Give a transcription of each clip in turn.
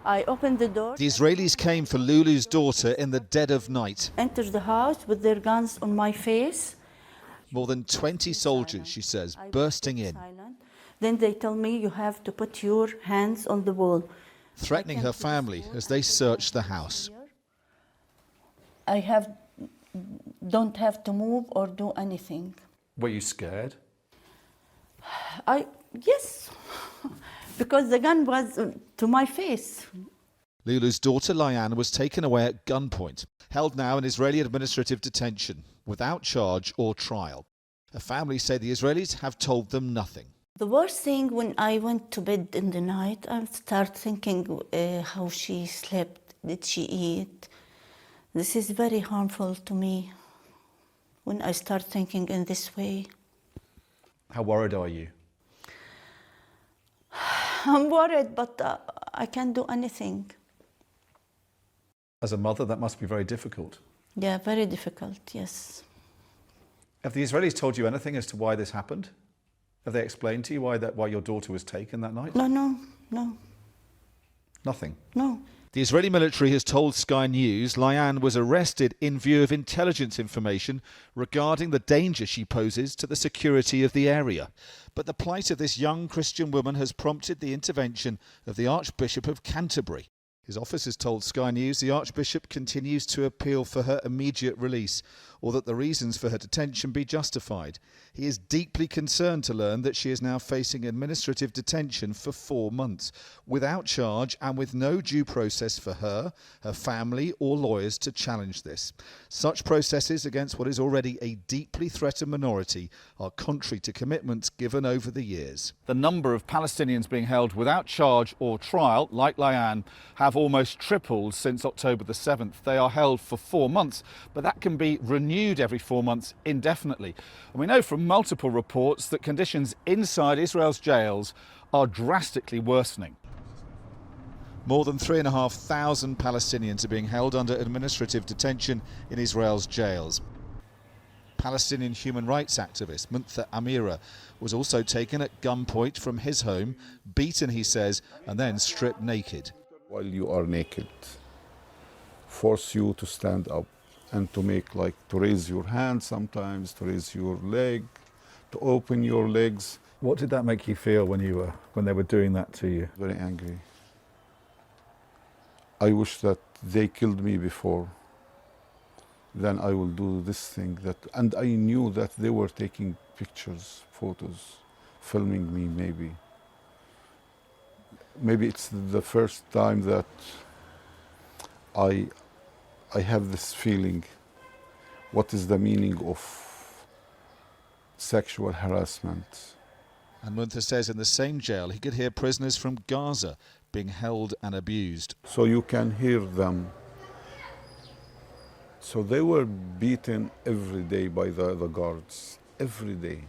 I opened the door. The Israelis came for Lulu's daughter in the dead of night. Entered the house with their guns on my face. More than 20 soldiers, she says, bursting in. Then they tell me you have to put your hands on the wall. Threatening her family as they search the house. I don't have to move or do anything. Were you scared? Yes, because the gun was to my face. Lulu's daughter, Layan, was taken away at gunpoint, held now in Israeli administrative detention, without charge or trial. Her family say the Israelis have told them nothing. The worst thing, when I went to bed in the night, I started thinking how she slept, did she eat? This is very harmful to me when I start thinking in this way. How worried are you? I'm worried, but I can't do anything. As a mother, that must be very difficult. Yeah, very difficult, yes. Have the Israelis told you anything as to why this happened? Have they explained to you why your daughter was taken that night? No. Nothing? No. The Israeli military has told Sky News Layan was arrested in view of intelligence information regarding the danger she poses to the security of the area. But the plight of this young Christian woman has prompted the intervention of the Archbishop of Canterbury. His office has told Sky News the Archbishop continues to appeal for her immediate release, or that the reasons for her detention be justified. He is deeply concerned to learn that she is now facing administrative detention for 4 months, without charge and with no due process for her, her family or lawyers to challenge this. Such processes against what is already a deeply threatened minority are contrary to commitments given over the years. The number of Palestinians being held without charge or trial, like Layan, have almost tripled since October the 7th. They are held for 4 months, but that can be renewed every 4 months indefinitely. And we know from multiple reports that conditions inside Israel's jails are drastically worsening. More than 3,500 Palestinians are being held under administrative detention in Israel's jails. Palestinian human rights activist Munther Amira was also taken at gunpoint from his home, beaten, he says, and then stripped naked. While you are naked, force you to stand up and to raise your hand sometimes, to raise your leg, to open your legs. What did that make you feel when they were doing that to you? Very angry. I wish that they killed me before. Then I will do this thing. And I knew that they were taking pictures, photos, filming me maybe. Maybe it's the first time that I have this feeling. What is the meaning of sexual harassment? And Munther says in the same jail he could hear prisoners from Gaza being held and abused. So you can hear them. So they were beaten every day by the guards, every day.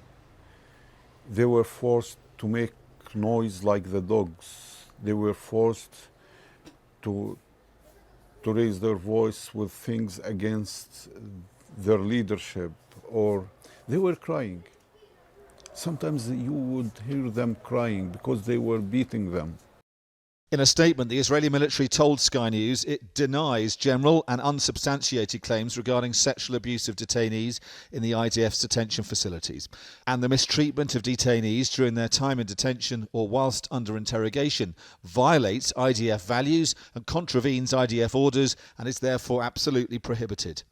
They were forced to make noise like the dogs. They were forced to raise their voice with things against their leadership, or they were crying. Sometimes you would hear them crying because they were beating them. In a statement, the Israeli military told Sky News it denies general and unsubstantiated claims regarding sexual abuse of detainees in the IDF's detention facilities, and the mistreatment of detainees during their time in detention or whilst under interrogation violates IDF values and contravenes IDF orders and is therefore absolutely prohibited.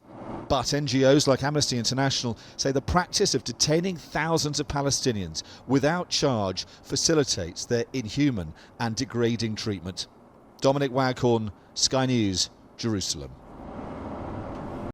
But NGOs like Amnesty International say the practice of detaining thousands of Palestinians without charge facilitates their inhuman and degrading treatment. Dominic Waghorn, Sky News, Jerusalem.